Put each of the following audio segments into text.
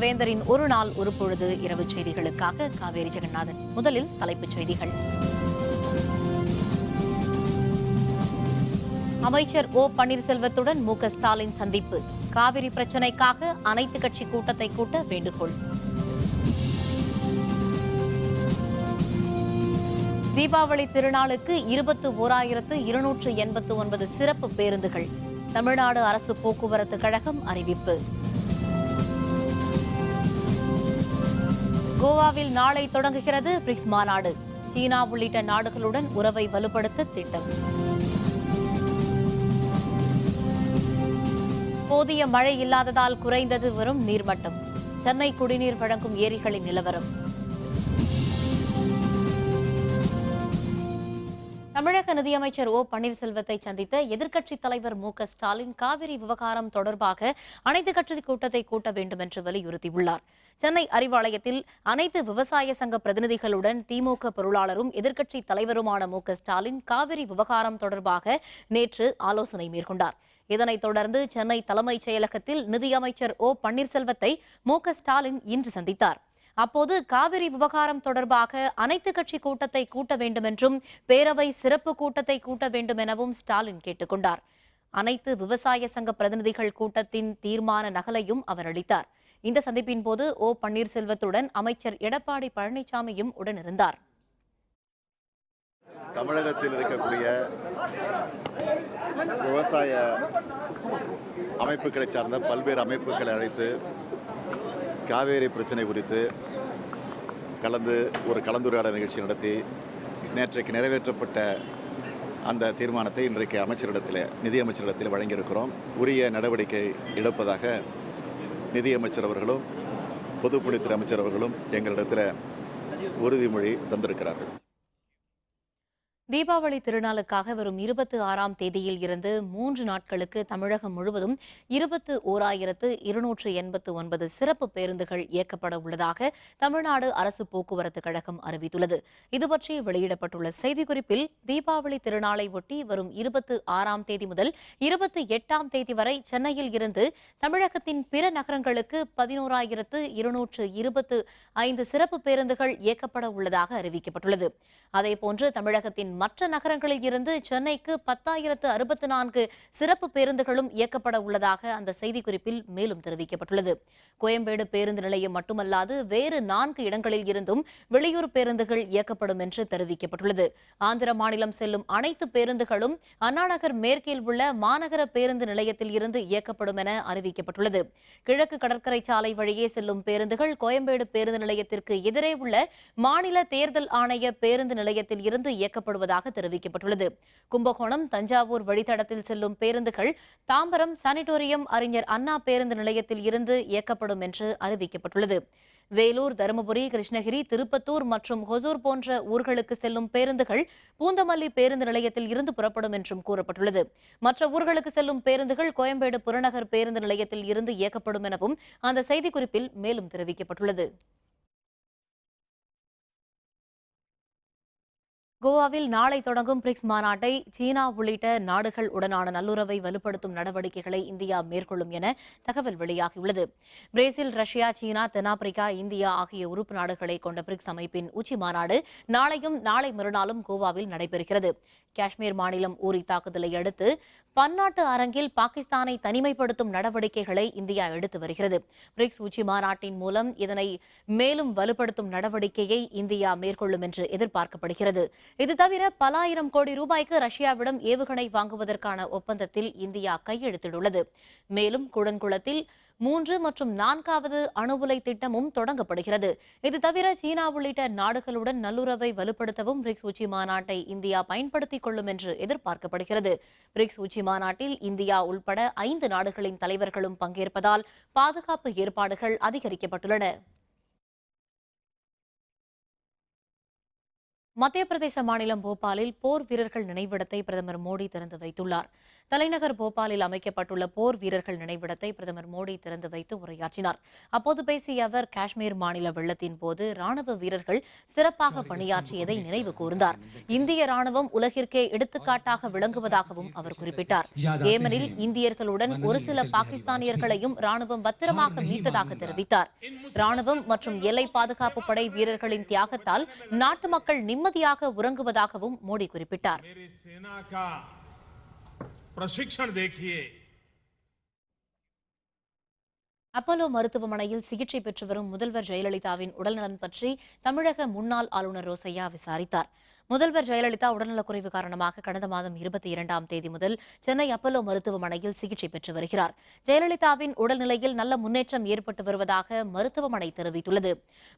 வேந்தரின் ஒரு நாள் ஒரு பொழுது இரவு செய்திகளுக்காக காவேரி ஜெகநாதன். முதலில் தலைப்புச் செய்திகள். அமைச்சர் ஓ பன்னீர்செல்வத்துடன் மு.க. ஸ்டாலின் சந்திப்பு. காவிரி பிரச்சினைக்காக அனைத்து கட்சி கூட்டத்தை கூட்ட வேண்டுகோள். தீபாவளி திருநாளுக்கு 21,289 சிறப்பு பேருந்துகள். தமிழ்நாடு அரசு போக்குவரத்து கழகம் அறிவிப்பு. கோவாவில் நாளை தொடங்குகிறது பிரிக்ஸ் மாநாடு. சீனா உள்ளிட்ட நாடுகளுடன் உறவை வலுப்படுத்த திட்டம். போதிய மழை இல்லாததால் குறைந்தது வரும் நீர்மட்டம். சென்னை குடிநீர் வழங்கும் ஏரிகளின் நிலவரம். தமிழக நிதியமைச்சர் ஓ பன்னீர்செல்வத்தை சந்தித்த எதிர்க்கட்சித் தலைவர் மு.க. ஸ்டாலின் காவிரி விவகாரம் தொடர்பாக அனைத்துக் கட்சி கூட்டத்தை கூட்ட வேண்டும் என்று வலியுறுத்தியுள்ளார். சென்னை அறிவாலயத்தில் அனைத்து விவசாய சங்க பிரதிநிதிகளுடன் திமுக பொருளாளரும் எதிர்க்கட்சித் தலைவருமான மு.க. ஸ்டாலின் காவிரி விவகாரம் தொடர்பாக நேற்று ஆலோசனை மேற்கொண்டார். இதனைத் தொடர்ந்து சென்னை தலைமைச் செயலகத்தில் நிதியமைச்சர் ஓ பன்னீர்செல்வத்தை மு.க. ஸ்டாலின் இன்று சந்தித்தார். அப்போது காவிரி விவகாரம் தொடர்பாக அனைத்துக் கட்சி கூட்டத்தை கூட்ட வேண்டும் என்றும் பேரவை சிறப்பு கூட்டத்தை கூட்ட வேண்டும் எனவும் ஸ்டாலின் கேட்டுக் கொண்டார். அனைத்து விவசாய சங்க பிரதிநிதிகள் கூட்டத்தின் தீர்மான நகலையும் அவர் அளித்தார். இந்த சந்திப்பின் போது ஓ பன்னீர்செல்வத்துடன் அமைச்சர் எடப்பாடி பழனிசாமியும் உடனிருந்தார். தமிழகத்தில் இருக்கக்கூடிய விவசாய அமைப்புகளை சார்ந்த பல்வேறு அமைப்புகளை அழைத்து காவேரி பிரச்சனை குறித்து ஒரு கலந்துரையாடல் நிகழ்ச்சி நடத்தி நேற்றைக்கு நிறைவேற்றப்பட்ட அந்த தீர்மானத்தை இன்றைக்கு நிதியமைச்சரிடத்தில் வழங்கியிருக்கிறோம். உரிய நடவடிக்கை எடுப்பதாக நிதியமைச்சர் அவர்களும் பொதுப்பணித்துறை அமைச்சர் அவர்களும் எங்களிடத்தில் உறுதிமொழி தந்திருக்கிறார்கள். தீபாவளி திருநாளுக்காக வரும் 26ஆம் தேதியில் இருந்து 3 நாட்களுக்கு தமிழகம் முழுவதும் 21,289 சிறப்பு பேருந்துகள் இயக்கப்பட உள்ளதாக தமிழ்நாடு அரசு போக்குவரத்து கழகம் அறிவித்துள்ளது. இதுபற்றி வெளியிடப்பட்டுள்ள செய்திக்குறிப்பில் தீபாவளி திருநாளை ஒட்டி வரும் 26ஆம் தேதி முதல் 28ஆம் தேதி வரை சென்னையில் இருந்து தமிழகத்தின் பிற நகரங்களுக்கு 11,225 சிறப்பு பேருந்துகள் இயக்கப்பட உள்ளதாக அறிவிக்கப்பட்டுள்ளது. அதேபோன்று தமிழகத்தின் மற்ற நகரங்களில் இருந்து சென்னைக்கு 10,064 சிறப்பு பேருந்துகளும் இயக்கப்பட உள்ளதாக அந்த செய்திக்குறிப்பில் மேலும் தெரிவிக்கப்பட்டுள்ளது. கோயம்பேடு பேருந்து நிலையம் மட்டுமல்லாது வேறு 4 இடங்களில் இருந்தும் வெளியூர் பேருந்துகள் இயக்கப்படும் என்று தெரிவிக்கப்பட்டுள்ளது. ஆந்திர மாநிலம் செல்லும் அனைத்து பேருந்துகளும் அண்ணாநகர் மேற்கில் உள்ள மாநகர பேருந்து நிலையத்தில் இருந்து இயக்கப்படும் என அறிவிக்கப்பட்டுள்ளது. கிழக்கு கடற்கரை சாலை வழியே செல்லும் பேருந்துகள் கோயம்பேடு பேருந்து நிலையத்திற்கு எதிரே உள்ள மாநில தேர்தல் ஆணைய பேருந்து நிலையத்தில் இருந்து இயக்கப்படுவதாக தெரிவிக்கப்பட்டுள்ளது. கும்பகோணம் தஞ்சாவூர் வழித்தடத்தில் செல்லும் பேருந்துகள் தாம்பரம் சானிட்டோரியம் அறிஞர் அண்ணா பேருந்து நிலையத்தில் இருந்து இயக்கப்படும் என்று அறிவிக்கப்பட்டுள்ளது. வேலூர், தருமபுரி, கிருஷ்ணகிரி, திருப்பத்தூர் மற்றும் ஹொசூர் போன்ற ஊர்களுக்கு செல்லும் பேருந்துகள் பூந்தமல்லி பேருந்து நிலையத்தில் இருந்து புறப்படும் என்றும் கூறப்பட்டுள்ளது. மற்ற ஊர்களுக்கு செல்லும் பேருந்துகள் கோயம்பேடு புறநகர் பேருந்து நிலையத்தில் இருந்து இயக்கப்படும் எனவும் அந்த செய்திக்குறிப்பில் மேலும் தெரிவிக்கப்பட்டுள்ளது. கோவாவில் நாளை தொடங்கும் பிரிக்ஸ் மாநாட்டை சீனா உள்ளிட்ட நாடுகள் உடனான நல்லுறவை வலுப்படுத்தும் நடவடிக்கைகளை இந்தியா மேற்கொள்ளும் என தகவல் வெளியாகியுள்ளது. பிரேசில், ரஷ்யா, சீனா, தென்னாப்பிரிக்கா, இந்தியா ஆகிய உறுப்பு நாடுகளை கொண்ட பிரிக்ஸ் அமைப்பின் உச்சி மாநாடு நாளையும் நாளை மறுநாளும் கோவாவில் நடைபெறுகிறது. காஷ்மீர் மாநிலம் ஊரி தாக்குதலை அடுத்து பன்னாட்டு அரங்கில் பாகிஸ்தானை தனிமைப்படுத்தும் நடவடிக்கைகளை இந்தியா எடுத்து வருகிறது. பிரிக்ஸ் உச்சி மாநாட்டின் மூலம் இதனை மேலும் வலுப்படுத்தும் நடவடிக்கையை இந்தியா மேற்கொள்ளும் என்று எதிர்பார்க்கப்படுகிறது. இது தவிர பல ஆயிரம் கோடி ரூபாய்க்கு ரஷ்யாவிடம் ஏவுகணை வாங்குவதற்கான ஒப்பந்தத்தில் இந்தியா கையெழுத்திட்டுள்ளது. மேலும் கூடன்குளத்தில் 3 மற்றும் 4வது அணு உலை திட்டமும் தொடங்கப்படுகிறது. இது தவிர சீனா உள்ளிட்ட நாடுகளுடன் நல்லுறவை வலுப்படுத்தவும் பிரிக்ஸ் உச்சி மாநாட்டை இந்தியா பயன்படுத்திக் கொள்ளும் என்று எதிர்பார்க்கப்படுகிறது. பிரிக்ஸ் உச்சி மாநாட்டில் இந்தியா உள்பட 5 நாடுகளின் தலைவர்களும் பங்கேற்பதால் பாதுகாப்பு ஏற்பாடுகள் அதிகரிக்கப்பட்டுள்ளன. மத்திய பிரதேச மாநிலம் போபாலில் போர் வீரர்கள் நினைவிடத்தை பிரதமர் மோடி திறந்து வைத்துள்ளார். தலைநகர் போபாலில் அமைக்கப்பட்டுள்ள போர் வீரர்கள் நினைவிடத்தை பிரதமர் மோடி திறந்து வைத்து உரையாற்றினார். அப்போது பேசிய அவர், காஷ்மீர் மாநில வெள்ளத்தின் போது ராணுவ வீரர்கள் சிறப்பாக பணியாற்றியதை நினைவு கூர்ந்தார். இந்திய ராணுவம் உலகிற்கே எடுத்துக்காட்டாக விளங்குவதாகவும் அவர் குறிப்பிட்டார். ஏமனில் இந்தியர்களுடன் ஒரு சில பாகிஸ்தானியர்களையும் ராணுவம் பத்திரமாக மீட்டதாக தெரிவித்தார். ராணுவம் மற்றும் எல்லை பாதுகாப்பு படை வீரர்களின் தியாகத்தால் நாட்டு மக்கள் நிம்மதியாக உறங்குவதாகவும் மோடி குறிப்பிட்டார். அப்போலோ மருத்துவமனையில் சிகிச்சை பெற்று வரும் முதல்வர் ஜெயலலிதாவின் உடல்நலன் பற்றி தமிழக முன்னாள் ஆளுநர் ரோசையா விசாரித்தார். முதல்வர் ஜெயலலிதா உடல்நலக்குறைவு காரணமாக கடந்த மாதம் 22ஆம் தேதி முதல் சென்னை அப்போலோ மருத்துவமனையில் சிகிச்சை பெற்று வருகிறார். ஜெயலலிதாவின் உடல்நிலையில் நல்ல முன்னேற்றம் ஏற்பட்டு வருவதாக மருத்துவமனை தெரிவித்துள்ளது.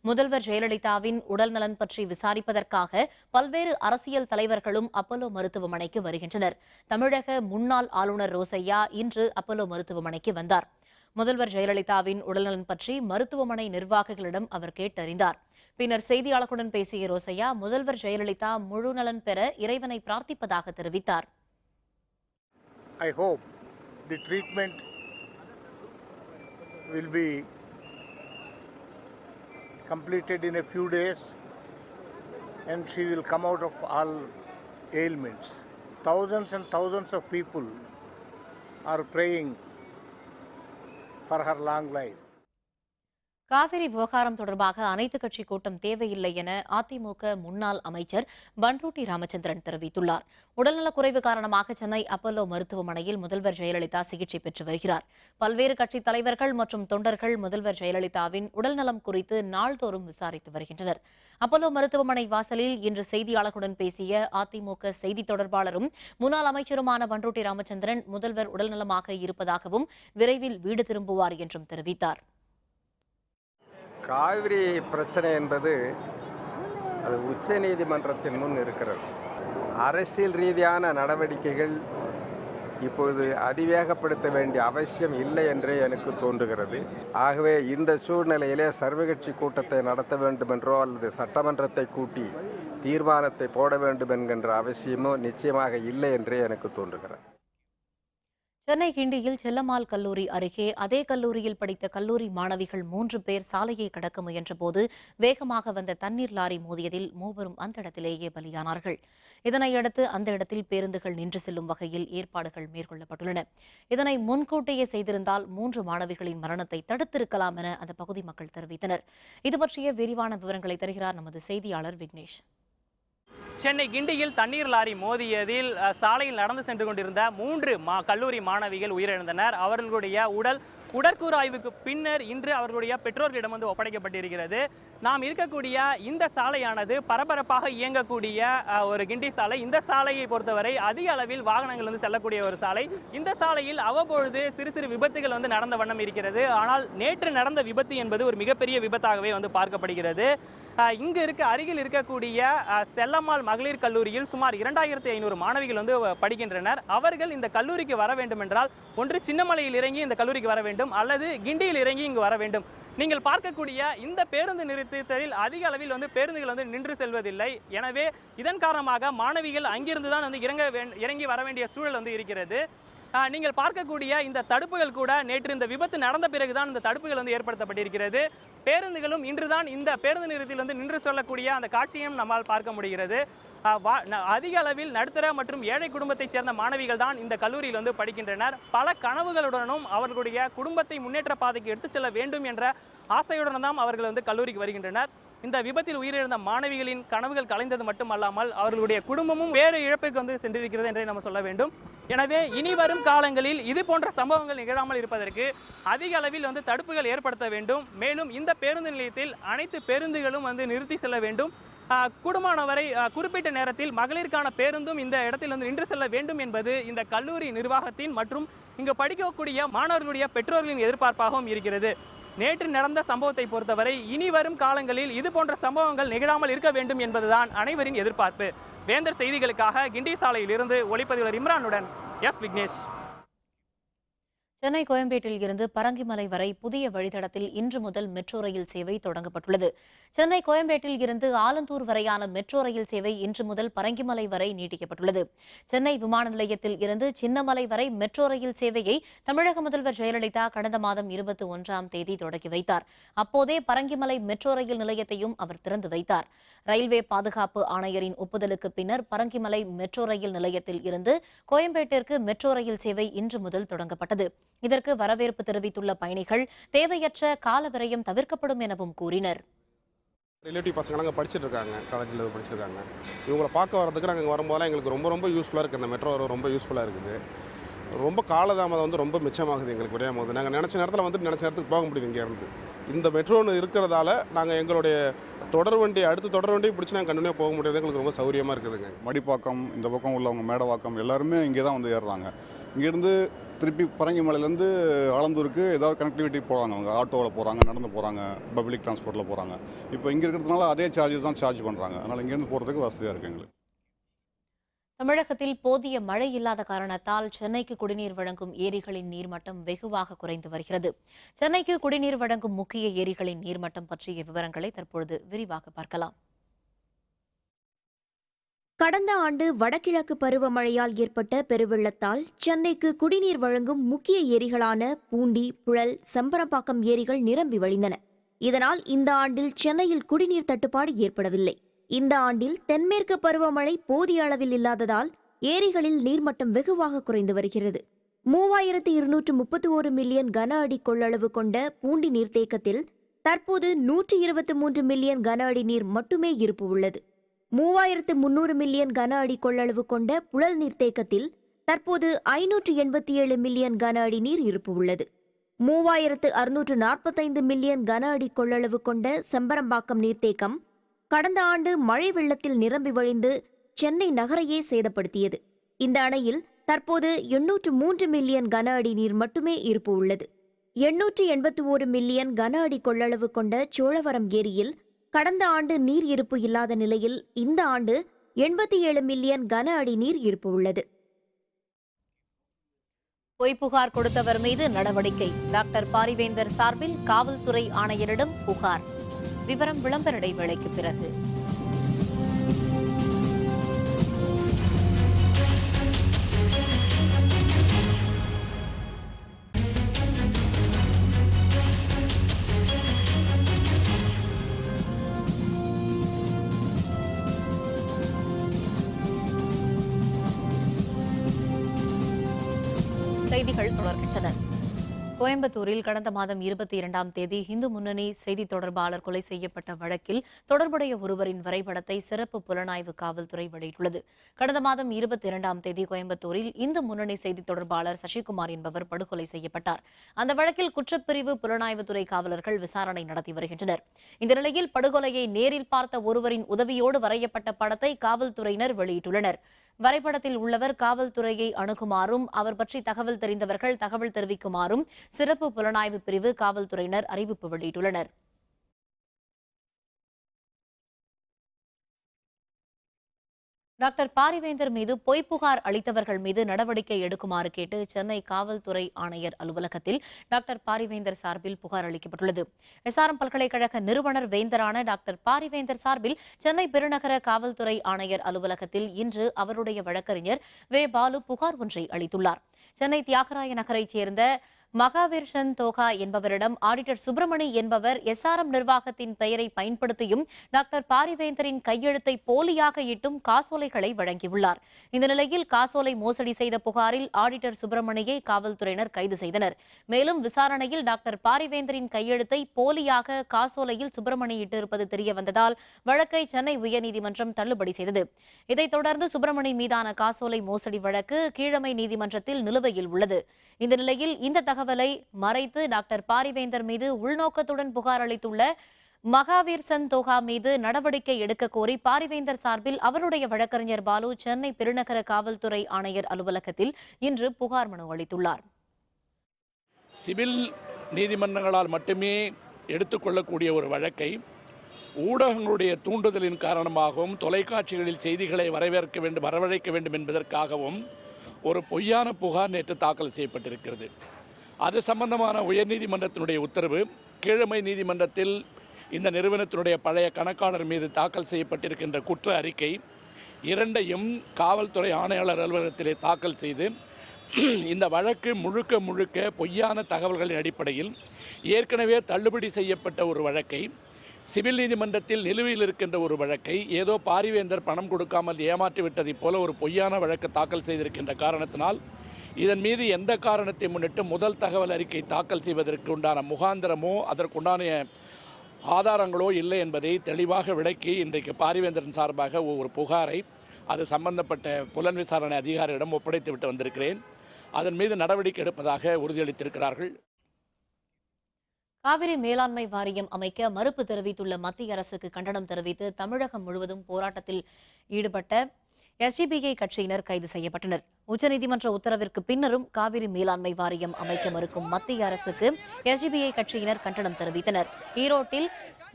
முதல்வர் ஜெயலலிதாவின் உடல்நலன் பற்றி விசாரிப்பதற்காக பல்வேறு அரசியல் தலைவர்களும் அப்போலோ மருத்துவமனைக்கு வருகின்றனர். தமிழக முன்னாள் ஆளுநர் ரோசையா இன்று அப்போலோ மருத்துவமனைக்கு வந்தார். முதல்வர் ஜெயலலிதாவின் உடல்நலன் பற்றி மருத்துவமனை நிர்வாகிகளிடம் அவர் கேட்டறிந்தார். பின்னர் செய்தியாளர்களுடன் பேசிய ரோசையா, முதல்வர் ஜெயலலிதா முழு நலன் பெற இறைவனை பிரார்த்திப்பதாக தெரிவித்தார். I hope the treatment will be completed in a few days and she will come out of all ailments. Thousands and thousands of people are praying for her long life. Kaveri விவகாரம் தொடர்பாக அனைத்துக் கட்சி கூட்டம் தேவையில்லை என அதிமுக முன்னாள் அமைச்சர் பண்ருட்டி ராமச்சந்திரன் தெரிவித்துள்ளார். உடல்நலக்குறைவு காரணமாக சென்னை அப்போலோ மருத்துவமனையில் முதல்வர் ஜெயலலிதா சிகிச்சை பெற்று வருகிறார். பல்வேறு கட்சித் தலைவர்கள் மற்றும் தொண்டர்கள் முதல்வர் ஜெயலலிதாவின் உடல்நலம் குறித்து நாள்தோறும் விசாரித்து வருகின்றனர். அப்போலோ மருத்துவமனை வாசலில் இன்று செய்தியாளர்களுடன் பேசிய அதிமுக செய்தி தொடர்பாளரும் முன்னாள் அமைச்சருமான பண்ருட்டி ராமச்சந்திரன், முதல்வர் உடல்நலமாக இருப்பதாகவும் விரைவில் வீடு திரும்புவார் என்றும் தெரிவித்தார். காவிரி பிரச்சனை என்பது அது உச்ச நீதிமன்றத்தின் முன் இருக்கிறது. அரசியல் ரீதியான நடவடிக்கைகள் இப்பொழுது அதிவேகப்படுத்த வேண்டிய அவசியம் இல்லை என்றே எனக்கு தோன்றுகிறது. ஆகவே இந்த சூழ்நிலையிலே சர்வகட்சி கூட்டத்தை நடத்த வேண்டும் என்றோ அல்லது சட்டமன்றத்தை கூட்டி தீர்மானத்தை போட வேண்டும் என்கின்ற அவசியமோ நிச்சயமாக இல்லை என்றே எனக்கு தோன்றுகிறது. சென்னை கிண்டியில் செல்லம்மாள் கல்லூரி அருகே அதே கல்லூரியில் படித்த கல்லூரி மாணவிகள் 3 பேர் சாலையை கடக்க முயன்றபோது வேகமாக வந்த தண்ணீர் லாரி மோதியதில் மூவரும் அந்த இடத்திலேயே பலியானார்கள். இதனையடுத்து அந்த இடத்தில் பேருந்துகள் நின்று செல்லும் வகையில் ஏற்பாடுகள் மேற்கொள்ளப்பட்டுள்ளன. இதனை முன்கூட்டியே செய்திருந்தால் 3 மாணவிகளின் மரணத்தை தடுத்திருக்கலாம் என அந்த பகுதி மக்கள் தெரிவித்தனர். இதுபற்றிய விரிவான விவரங்களை தருகிறார் நமது செய்தியாளர் விக்னேஷ். சென்னை கிண்டியில் தண்ணீர் லாரி மோதியதில் சாலையில் நடந்து சென்று கொண்டிருந்த 3 கல்லூரி மாணவிகள் உயிரிழந்தனர். அவர்களுடைய உடல் உடற்கூறு ஆய்வுக்கு பின்னர் இன்று அவர்களுடைய பெற்றோர்களிடம் ஒப்படைக்கப்பட்டிருக்கிறது. நாம் இருக்கக்கூடிய இந்த சாலையானது பரபரப்பாக இயங்கக்கூடிய ஒரு கிண்டி சாலை. இந்த சாலையை பொறுத்தவரை அதிக அளவில் வாகனங்கள் செல்லக்கூடிய ஒரு சாலை. இந்த சாலையில் அவ்வப்பொழுது சிறு சிறு விபத்துகள் நடந்த வண்ணம் இருக்கிறது. ஆனால் நேற்று நடந்த விபத்து என்பது ஒரு மிகப்பெரிய விபத்தாகவே பார்க்கப்படுகிறது. இங்கு அருகில் இருக்கக்கூடிய செல்லம்மாள் மகளிர் கல்லூரியில் சுமார் 2500 மாணவிகள் படிக்கின்றனர். அவர்கள் இந்த கல்லூரிக்கு வர வேண்டும் என்றால் ஒன்று சின்னமலையில் இறங்கி இந்த கல்லூரிக்கு வர வேண்டும், அல்லது கிண்டியில் இறங்கி இங்கு வர வேண்டும். நீங்கள் பார்க்கக்கூடிய இந்த பேருந்து நிறுத்தத்தில் அதிக அளவில் பேருந்துகள் நின்று செல்வதில்லை. எனவே இதன் காரணமாக மாணவிகள் அங்கிருந்து தான் இறங்கி வர வேண்டிய சூழல் இருக்கிறது. நீங்கள் பார்க்கக்கூடிய இந்த தடுப்புகள் கூட நேற்று இந்த விபத்து நடந்த பிறகுதான் இந்த தடுப்புகள் ஏற்படுத்தப்பட்டிருக்கிறது. பேருந்துகளும் இன்றுதான் இந்த பேருந்து நிறுத்தத்தில் நின்று செல்லக்கூடிய அந்த காட்சியையும் நம்மால் பார்க்க முடிகிறது. அதிக அளவில் நடுத்தர மற்றும் ஏழை குடும்பத்தைச் சேர்ந்த மாணவிகள் தான் இந்த கல்லூரியில் படிக்கின்றனர். பல கனவுகளுடனும் அவர்களுடைய குடும்பத்தை முன்னேற்ற பாதைக்கு எடுத்துச் செல்ல வேண்டும் என்ற ஆசையுடன் தான் அவர்கள் கல்லூரிக்கு வருகின்றனர். இந்த விபத்தில் உயிரிழந்த மாணவிகளின் கனவுகள் கலைந்தது மட்டுமல்லாமல் அவர்களுடைய குடும்பமும் வேறு இழப்புக்கு சென்றிருக்கிறது என்றே நம்ம சொல்ல வேண்டும். எனவே இனி வரும் காலங்களில் இது போன்ற சம்பவங்கள் நிகழாமல் இருப்பதற்கு அதிக அளவில் தடுப்புகள் ஏற்படுத்த வேண்டும். மேலும் இந்த பேருந்து நிலையத்தில் அனைத்து பேருந்துகளும் நிறுத்தி செல்ல வேண்டும். கூடுமானவரை குறிப்பிட்ட நேரத்தில் மகளிருக்கான பேருந்தும் இந்த இடத்தில் நின்று செல்ல வேண்டும் என்பது இந்த கல்லூரி நிர்வாகத்தின் மற்றும் இங்கு படிக்கக்கூடிய மாணவர்களுடைய பெற்றோர்களின் எதிர்பார்ப்பாகவும் இருக்கிறது. நேற்று நடந்த சம்பவத்தை பொறுத்தவரை இனி வரும் காலங்களில் இது போன்ற சம்பவங்கள் நிகழாமல் இருக்க வேண்டும் என்பதுதான் அனைவரின் எதிர்பார்ப்பு. வேந்தர் செய்திகளுக்காக கிண்டி சாலையில் இருந்து ஒளிப்பதிவாளர் இம்ரானுடன் எஸ் விக்னேஷ். சென்னை கோயம்பேட்டில் இருந்து பரங்கிமலை வரை புதிய வழித்தடத்தில் இன்று முதல் மெட்ரோ ரயில் சேவை தொடங்கப்பட்டுள்ளது. சென்னை கோயம்பேட்டில் இருந்து ஆலந்தூர் வரையான மெட்ரோ ரயில் சேவை இன்று முதல் பரங்கிமலை வரை நீட்டிக்கப்பட்டுள்ளது. சென்னை விமான நிலையத்தில் இருந்து சின்னமலை வரை மெட்ரோ ரயில் சேவையை தமிழக முதல்வர் ஜெயலலிதா கடந்த மாதம் 21ஆம் தேதி தொடங்கி வைத்தார். அப்போதே பரங்கிமலை மெட்ரோ ரயில் நிலையத்தையும் அவர் திறந்து வைத்தார். ரயில்வே பாதுகாப்பு ஆணையரின் ஒப்புதலுக்கு பின்னர் பரங்கிமலை மெட்ரோ ரயில் நிலையத்தில் இருந்து கோயம்பேட்டிற்கு மெட்ரோ ரயில் சேவை இன்று முதல் தொடங்கப்பட்டது. இதற்கு வரவேற்பு தெரிவித்துள்ள பயணிகள் தேவையற்ற கால விரயம் தவிர்க்கப்படும் எனவும் கூறினர். ரிலேட்டிவ் பசங்க அங்கே படிச்சுட்டு இருக்காங்க, காலேஜில் படிச்சிருக்காங்க. இவங்களை பார்க்க வரதுக்கு நாங்கள் இங்கே வரும்போதெல்லாம் எங்களுக்கு ரொம்ப யூஸ்ஃபுல்லாக இருக்குது. இந்த மெட்ரோ ரொம்ப யூஸ்ஃபுல்லாக இருக்குது. ரொம்ப காலதாமதம் ரொம்ப மிச்சமாகுது எங்களுக்கு விரையும் போது. நாங்கள் நினச்ச நேரத்தில் நினச்ச நேரத்துக்கு போக முடியுது இங்கேருந்து. இந்த மெட்ரோன்னு இருக்கிறதால நாங்கள் எங்களுடைய அடுத்த தொடர் வண்டி பிடிச்சி நாங்கள் கண்டினியூ போக முடியாது. எங்களுக்கு ரொம்ப சௌரியமாக இருக்குதுங்க. மடிப்பாக்கம் இந்த பக்கம் உள்ளவங்க மேடவாக்கம் எல்லாருமே இங்கே தான் வந்து ஏறுறாங்க. இங்கேருந்து திருப்பி பரங்கிமலையிலேருந்து ஆலந்தூருக்கு ஏதாவது கனெக்டிவிட்டி போகிறாங்க. அவங்க ஆட்டோவில் போகிறாங்க, நடந்து போகிறாங்க, பப்ளிக் டிரான்ஸ்போர்ட்டில் போகிறாங்க. இப்போ இங்கே இருக்கிறதுனால அதே சார்ஜஸ் தான் சார்ஜ் பண்ணுறாங்க. அதனால் இங்கேருந்து போகிறதுக்கு வசதியாக இருக்குது எங்களுக்கு. தமிழகத்தில் போதிய மழை இல்லாத காரணத்தால் சென்னைக்கு குடிநீர் வழங்கும் ஏரிகளின் நீர்மட்டம் வெகுவாக குறைந்து வருகிறது. சென்னைக்கு குடிநீர் வழங்கும் முக்கிய ஏரிகளின் நீர்மட்டம் பற்றிய விவரங்களை தற்பொழுது விரிவாக பார்க்கலாம். கடந்த ஆண்டு வடகிழக்கு பருவமழையால் ஏற்பட்ட பெருவெள்ளத்தால் சென்னைக்கு குடிநீர் வழங்கும் முக்கிய ஏரிகளான பூண்டி, புழல், செம்பரம்பாக்கம் ஏரிகள் நிரம்பி வழிந்தன. இதனால் இந்த ஆண்டில் சென்னையில் குடிநீர் தட்டுப்பாடு ஏற்படவில்லை. இந்த ஆண்டில் தென்மேற்கு பருவமழை போதிய அளவில் இல்லாததால் ஏரிகளில் நீர்மட்டம் வெகுவாக குறைந்து வருகிறது. 3231 மில்லியன் கன அடி கொள்ளளவு கொண்ட பூண்டி நீர்த்தேக்கத்தில் தற்போது 123 மில்லியன் கன அடி நீர் மட்டுமே இருப்பு உள்ளது. 3300 மில்லியன் கன அடி கொள்ளளவு கொண்ட புழல் நீர்த்தேக்கத்தில் தற்போது 587 மில்லியன் கன அடி நீர் இருப்பு உள்ளது. 3645 மில்லியன் கன அடி கொள்ளளவு கொண்ட செம்பரம்பாக்கம் நீர்த்தேக்கம் கடந்த ஆண்டு மழை வெள்ளத்தில் நிரம்பி வழிந்து சென்னை நகரையே சேதப்படுத்தியது. இந்த அணையில் தற்போது 803 மில்லியன் கன அடி நீர் மட்டுமே இருப்பு உள்ளது. 881 மில்லியன் கன அடி கொள்ளளவு கொண்ட சோழவரம் ஏரியில் கடந்த ஆண்டு நீர் இருப்பு இல்லாத நிலையில் இந்த ஆண்டு 87 மில்லியன் கன அடி நீர் இருப்பு உள்ளது. பொய் புகார் கொடுத்தவர் மீது நடவடிக்கை. டாக்டர் பாரிவேந்தர் சார்பில் காவல்துறை ஆணையரிடம் புகார். விவரம் விளம்பர இடைவேளைக்கு பிறகு. செய்திகள் தொடர்கின்றன. கோயம்புத்தூரில் கடந்த மாதம் 22ஆம் தேதி இந்து முன்னணி செய்தி தொடர்பாளர் கொலை செய்யப்பட்ட வழக்கில் தொடர்புடைய ஒருவரின் வரைபடத்தை சிறப்பு புலனாய்வு காவல்துறை வெளியிட்டுள்ளது. கடந்த மாதம் 22ஆம் தேதி கோயம்புத்தூரில் இந்து முன்னணி செய்தி தொடர்பாளர் சசிகுமார் என்பவர் படுகொலை செய்யப்பட்டார். அந்த வழக்கில் குற்றப்பிரிவு புலனாய்வுத்துறை காவலர்கள் விசாரணை நடத்தி வருகின்றனர். இந்த நிலையில் படுகொலையை நேரில் பார்த்த ஒருவரின் உதவியோடு வரையப்பட்ட படத்தை காவல்துறையினர் வெளியிட்டுள்ளனர். வரைபடத்தில் உள்ளவர் காவல்துறையை அணுகுமாறும் அவர் பற்றி தகவல் தெரிந்தவர்கள் தகவல் தெரிவிக்குமாறும் சிறப்பு புலனாய்வு பிரிவு காவல்துறையினர் அறிவிப்பு வெளியிட்டுள்ளனர். டாக்டர் பாரிவேந்தர் மீது பொய் புகார் அளித்தவர்கள் மீது நடவடிக்கை எடுக்குமாறு கேட்டு சென்னை காவல்துறை ஆணையர் அலுவலகத்தில் டாக்டர் பாரிவேந்தர் சார்பில் புகார் அளிக்கப்பட்டுள்ளது. எஸ்ஆர்எம் பல்கலைக்கழக நிறுவனர் வேந்தரான டாக்டர் பாரிவேந்தர் சார்பில் சென்னை பெருநகர காவல்துறை ஆணையர் அலுவலகத்தில் இன்று அவருடைய வழக்கறிஞர் வே பாலு புகார் ஒன்றை அளித்துள்ளார். சென்னை தியாகராய நகரைச் சேர்ந்த மகாவீர் சந்த் தோகா என்பவரிடம் ஆடிட்டர் சுப்பிரமணி என்பவர் எஸ்ஆர்எம் நிர்வாகத்தின் பெயரை பயன்படுத்தியும் டாக்டர் பாரிவேந்தரின் கையெழுத்தை போலியாக இட்டும் காசோலைகளை வழங்கியுள்ளார். இந்த நிலையில் காசோலை மோசடி செய்த புகாரில் ஆடிட்டர் சுப்பிரமணியை காவல்துறையினர் கைது செய்தனர். மேலும் விசாரணையில் டாக்டர் பாரிவேந்தரின் கையெழுத்தை போலியாக காசோலையில் சுப்பிரமணி இட்டிருப்பது தெரியவந்ததால் வழக்கை சென்னை உயர்நீதிமன்றம் தள்ளுபடி செய்தது. இதைத் தொடர்ந்து சுப்பிரமணி மீதான காசோலை மோசடி வழக்கு கீழமை நீதிமன்றத்தில் நிலுவையில் உள்ளது. இந்த நிலையில் இந்த தகவலை மறைத்து டாக்டர் பாரிவேந்தர் மீது உள்நோக்கத்துடன் புகார் அளித்துள்ள மகாவீர் சந்த் தோகா மீது நடவடிக்கை எடுக்க கோரி பாரிவேந்தர் சார்பில் அவருடைய வழக்கறிஞர் பாலு சென்னை பெருநகர காவல்துறை ஆணையர் அலுவலகத்தில் இன்று புகார் மனு அளித்துள்ளார். சிவில் நீதிமன்றங்களால் மட்டுமே எடுத்துக்கொள்ளக்கூடிய ஒரு வழக்கை ஊடகங்களுடைய தூண்டுதலின் காரணமாகவும் தொலைக்காட்சிகளில் செய்திகளை வரவழைக்க வேண்டும் என்பதற்காகவும் ஒரு பொய்யான புகார் நேற்று தாக்கல் செய்யப்பட்டிருக்கிறது. அது சம்பந்தமான உயர்நீதிமன்றத்தினுடைய உத்தரவு கீழமை நீதிமன்றத்தில் இந்த நிறுவனத்தினுடைய பழைய கணக்காளர் மீது தாக்கல் செய்யப்பட்டிருக்கின்ற குற்ற அறிக்கை இரண்டையும் காவல்துறை ஆணையாளர் அலுவலகத்திலே தாக்கல் செய்து இந்த வழக்கு முழுக்க முழுக்க பொய்யான தகவல்களின் அடிப்படையில் ஏற்கனவே தள்ளுபடி செய்யப்பட்ட ஒரு வழக்கை சிவில் நீதிமன்றத்தில் நிலுவையில் இருக்கின்ற ஒரு வழக்கை ஏதோ பாரிவேந்தர் பணம் கொடுக்காமல் ஏமாற்றிவிட்டதைப் போல ஒரு பொய்யான வழக்கு தாக்கல் செய்திருக்கின்ற காரணத்தினால் இதன் மீது எந்த காரணத்தை முன்னிட்டு முதல் தகவல் அறிக்கை தாக்கல் செய்வதற்கு உண்டான முகாந்திரமோ அதற்குண்டான ஆதாரங்களோ இல்லை என்பதை தெளிவாக விளக்கி இன்றைக்கு பாரிவேந்தரன் சார்பாக ஒரு புகாரை அது சம்பந்தப்பட்ட புலன் விசாரணை அதிகாரியிடம் ஒப்படைத்துவிட்டு வந்திருக்கிறேன். அதன் மீது நடவடிக்கை எடுப்பதாக உறுதியளித்திருக்கிறார்கள். காவிரி மேலாண்மை வாரியம் அமைக்க மறுப்பு தெரிவித்துள்ள மத்திய அரசுக்கு கண்டனம் தெரிவித்து தமிழகம் முழுவதும் போராட்டத்தில் ஈடுபட்ட எஸ்டிபிஐ கட்சியினர் கைது செய்யப்பட்டனர். உச்சநீதிமன்ற உத்தரவிற்கு பின்னரும் காவிரி மேலாண்மை வாரியம் அமைக்க மறுக்கும் மத்திய அரசுக்கு எஸ்டிபிஐ கட்சியினர் கண்டனம் தெரிவித்தனர். ஈரோட்டில்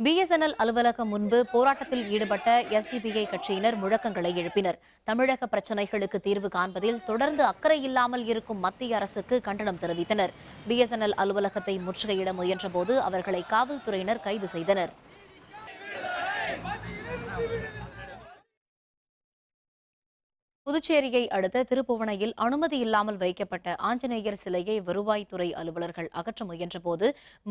பிஎஸ்என்எல் அலுவலகம் முன்பு போராட்டத்தில் ஈடுபட்ட எஸ்டிபிஐ கட்சியினர் முழக்கங்களை எழுப்பினர். தமிழக பிரச்சினைகளுக்கு தீர்வு காண்பதில் தொடர்ந்து அக்கறை இல்லாமல் இருக்கும் மத்திய அரசுக்கு கண்டனம் தெரிவித்தனர். பிஎஸ்என்எல் அலுவலகத்தை முற்றுகையிட முயன்றபோது அவர்களை காவல்துறையினர் கைது செய்தனர். புதுச்சேரியை அடுத்த திருப்புவனையில் அனுமதி இல்லாமல் வைக்கப்பட்ட ஆஞ்சநேயர் சிலையை வருவாய்த்துறை அலுவலர்கள் அகற்ற முயன்றபோது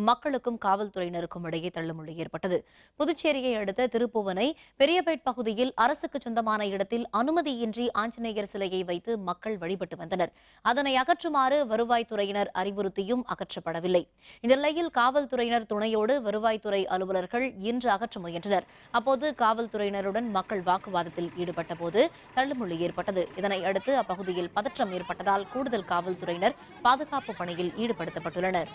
மக்களுக்கும் காவல்துறையினருக்கும் இடையே தள்ளுமுள்ளு ஏற்பட்டது. புதுச்சேரியை அடுத்த திருப்புவனை பெரியபேட் பகுதியில் அரசுக்கு சொந்தமான இடத்தில் அனுமதியின்றி ஆஞ்சநேயர் சிலையை வைத்து மக்கள் வழிபட்டு வந்தனர். அதனை அகற்றுமாறு வருவாய்த்துறையினர் அறிவுறுத்தியும் அகற்றப்படவில்லை. இந்த நிலையில் காவல்துறையினர் துணையோடு வருவாய்த்துறை அலுவலர்கள் இன்று அகற்ற முயன்றனர். அப்போது காவல்துறையினருடன் மக்கள் வாக்குவாதத்தில் ஈடுபட்ட போது தள்ளுமுள்ளு ஏற்பட்டது. இதனை அடுத்து அப்பகுதியில் பதற்றம் ஏற்பட்டதால் கூடுதல் காவல்துறையினர் பாதுகாப்பு பணியில் ஈடுபடுத்தப்பட்டுள்ளனர்.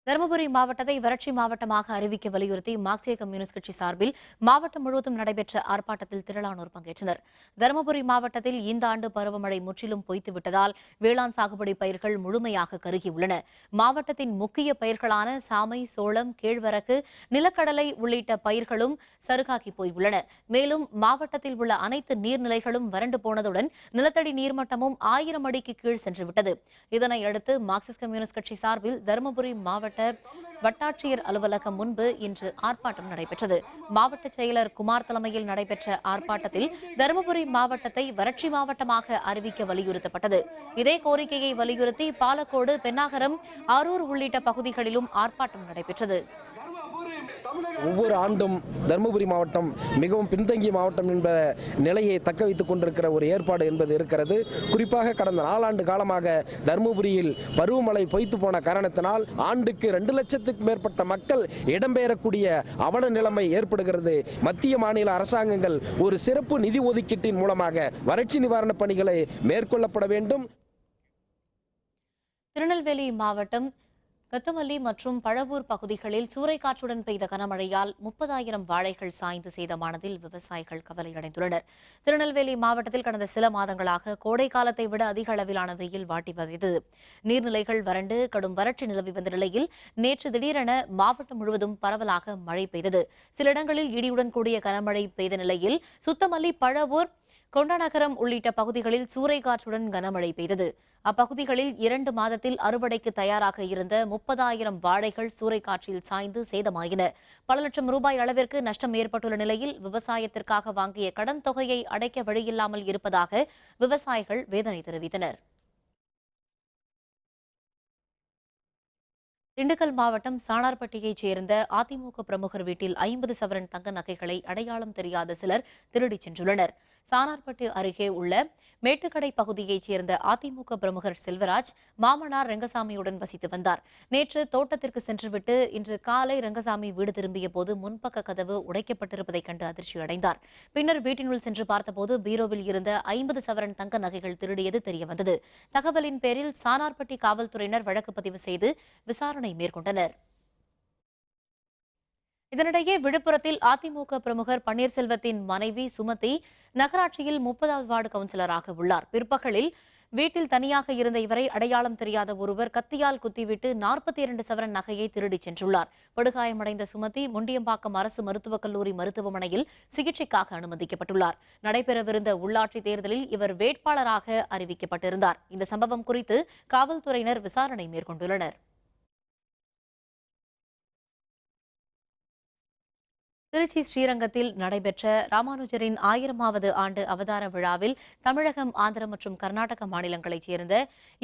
தருமபுரி மாவட்டத்தை வறட்சி மாவட்டமாக அறிவிக்க வலியுறுத்தி மார்க்சிய கம்யூனிஸ்ட் கட்சி சார்பில் மாவட்டம் முழுவதும் நடைபெற்ற ஆர்ப்பாட்டத்தில் திரளானோர் பங்கேற்றனர். தருமபுரி மாவட்டத்தில் இந்த ஆண்டு பருவமழை முற்றிலும் பொய்த்துவிட்டதால் வேளாண் சாகுபடி பயிர்கள் முழுமையாக கருகியுள்ளன. மாவட்டத்தின் முக்கிய பயிர்களான சாமை, சோளம், கேழ்வரகு, நிலக்கடலை உள்ளிட்ட பயிர்களும் சருகாகி போய் உள்ளன. மேலும் மாவட்டத்தில் உள்ள அனைத்து நீர்நிலைகளும் வறண்டு போனதுடன் நிலத்தடி நீர்மட்டமும் 1000 அடிக்கு கீழ் சென்றுவிட்டது. இதனையடுத்து மார்க்சிஸ்ட் கம்யூனிஸ்ட் கட்சி சார்பில் தருமபுரி மாவட்ட வட்டாட்சியர் அலுவலகம் முன்பு இன்று ஆர்ப்பாட்டம் நடைபெற்றது. மாவட்ட செயலர் குமார் தலைமையில் நடைபெற்ற ஆர்ப்பாட்டத்தில் தருமபுரி மாவட்டத்தை வறட்சி மாவட்டமாக அறிவிக்க வலியுறுத்தப்பட்டது. இதே கோரிக்கையை வலியுறுத்தி பாலக்கோடு, பென்னாகரம், ஆரூர் உள்ளிட்ட பகுதிகளிலும் ஆர்ப்பாட்டம் நடைபெற்றது. ஒவ்வொரு ஆண்டும் தருமபுரி மாவட்டம் மிகவும் பின்தங்கிய மாவட்டம் என்ற நிலையை தக்க வைத்துக் கொண்டிருக்கிற ஒரு ஏற்பாடு என்பது இருக்கிறது. குறிப்பாக கடந்த 4 ஆண்டு காலமாக தருமபுரியில் பருவமழை பொய்த்து போன காரணத்தினால் ஆண்டுக்கு 2 லட்சத்துக்கு மேற்பட்ட மக்கள் இடம்பெயரக்கூடிய அவல நிலைமை ஏற்படுகிறது. மத்திய மாநில அரசாங்கங்கள் ஒரு சிறப்பு நிதி ஒதுக்கீட்டின் மூலமாக வறட்சி நிவாரணப் பணிகளை மேற்கொள்ளப்பட வேண்டும். திருநெல்வேலி மாவட்டம் கத்தமல்லி மற்றும் பழவூர் பகுதிகளில் சூறைக்காற்றுடன் பெய்த கனமழையால் 30,000 வாழைகள் சாய்ந்து சேதமானதில் விவசாயிகள் கவலையடைந்துள்ளனர். திருநெல்வேலி மாவட்டத்தில் கடந்த சில மாதங்களாக கோடை காலத்தை விட அதிக அளவிலான வெயில் வாட்டி வதைத்தது. நீர்நிலைகள் வறண்டு கடும் வறட்சி நிலவி வந்த நிலையில் நேற்று திடீரென மாவட்டம் முழுவதும் பரவலாக மழை பெய்தது. சில இடங்களில் இடியுடன் கூடிய கனமழை பெய்த நிலையில் சுத்தமல்லி, பழவூர், கொண்டநகரம் உள்ளிட்ட பகுதிகளில் சூறைக்காற்றுடன் கனமழை பெய்தது. அப்பகுதிகளில் 2 மாதத்தில் அறுவடைக்கு தயாராக இருந்த 30,000 வாழைகள் சூறைக்காற்றில் சாய்ந்து சேதமாயின. பல லட்சம் ரூபாய் அளவிற்கு நஷ்டம் ஏற்பட்டுள்ள நிலையில் விவசாயத்திற்காக வாங்கிய கடன் தொகையை அடைக்க வழியில்லாமல் இருப்பதாக விவசாயிகள் வேதனை தெரிவித்தனர். திண்டுக்கல் மாவட்டம் சாணார்பட்டியைச் சேர்ந்த அதிமுக பிரமுகர் வீட்டில் 50 சவரன் தங்க நகைகளை அடையாளம் தெரியாத சிலர் திருடிச் சென்றுள்ளனர். சாணார்பட்டி அருகே உள்ள மேட்டுக்கடை பகுதியைச் சேர்ந்த அதிமுக பிரமுகர் செல்வராஜ் மாமனார் ரெங்கசாமியுடன் வசித்து வந்தார். நேற்று தோட்டத்திற்கு சென்றுவிட்டு இன்று காலை ரெங்கசாமி வீடு திரும்பிய போது முன்பக்க கதவு உடைக்கப்பட்டிருப்பதைக் கண்டு அதிர்ச்சி அடைந்தார். பின்னர் வீட்டினுள் சென்று பார்த்தபோது பீரோவில் இருந்த 50 சவரன் தங்க நகைகள் திருடியது தெரியவந்தது. தகவலின் பேரில் சாணார்பட்டி காவல்துறையினர் வழக்கு பதிவு செய்து விசாரணை மேற்கொண்டனர். இதனிடையே விழுப்புரத்தில் அதிமுக பிரமுகர் பன்னீர்செல்வத்தின் மனைவி சுமதி நகராட்சியில் 30வது வார்டு கவுன்சிலராக உள்ளார். பிற்பகலில் வீட்டில் தனியாக இருந்த இவரை அடையாளம் தெரியாத ஒருவர் கத்தியால் குத்திவிட்டு 42 சவரன் நகையை திருடிச் சென்றுள்ளார். படுகாயமடைந்த சுமதி முண்டியம்பாக்கம் அரசு மருத்துவக் கல்லூரி மருத்துவமனையில் சிகிச்சைக்காக அனுமதிக்கப்பட்டுள்ளார். நடைபெறவிருந்த உள்ளாட்சி தேர்தலில் இவர் வேட்பாளராக அறிவிக்கப்பட்டிருந்தார். இந்த சம்பவம் குறித்து காவல்துறையினர் விசாரணை மேற்கொண்டுள்ளனர். திருச்சி ஸ்ரீரங்கத்தில் நடைபெற்ற ராமானுஜரின் 1000வது ஆண்டு அவதார விழாவில் தமிழகம், ஆந்திரம் மற்றும் கர்நாடக மாநிலங்களைச் சேர்ந்த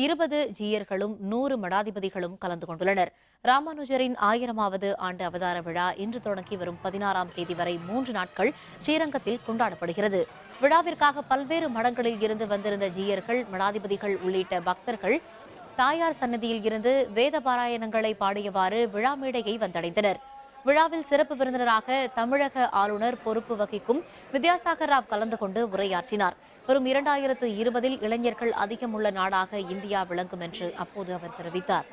20 ஜீயர்களும் 100 மடாதிபதிகளும் கலந்து கொண்டுள்ளனர். ராமானுஜரின் 1000வது ஆண்டு அவதார விழா இன்று தொடங்கி வரும் 16ஆம் தேதி வரை 3 நாட்கள் ஸ்ரீரங்கத்தில் கொண்டாடப்படுகிறது. விழாவிற்காக பல்வேறு மடங்களில் இருந்து வந்திருந்த ஜீயர்கள், மடாதிபதிகள் உள்ளிட்ட பக்தர்கள் தாயார் சன்னதியில் இருந்து வேத பாராயணங்களை பாடியவாறு விழா மேடையை வந்தடைந்தனர். விழாவில் சிறப்பு விருந்தினராக தமிழக ஆளுநர் பொறுப்பு வகிக்கும் வித்யாசாகர் ராவ் கலந்து கொண்டு உரையாற்றினார். வரும் 2020 இளைஞர்கள் அதிகம் உள்ள நாடாக இந்தியா விளங்கும் என்று அப்போது அவர் தெரிவித்தார்.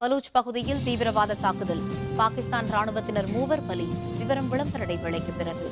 பலூச் பகுதியில் தீவிரவாத தாக்குதல். பாகிஸ்தான் ராணுவத்தினர் 3 பலி. விவரம் விளம்பர இடைவேளைக்கு பிறகு.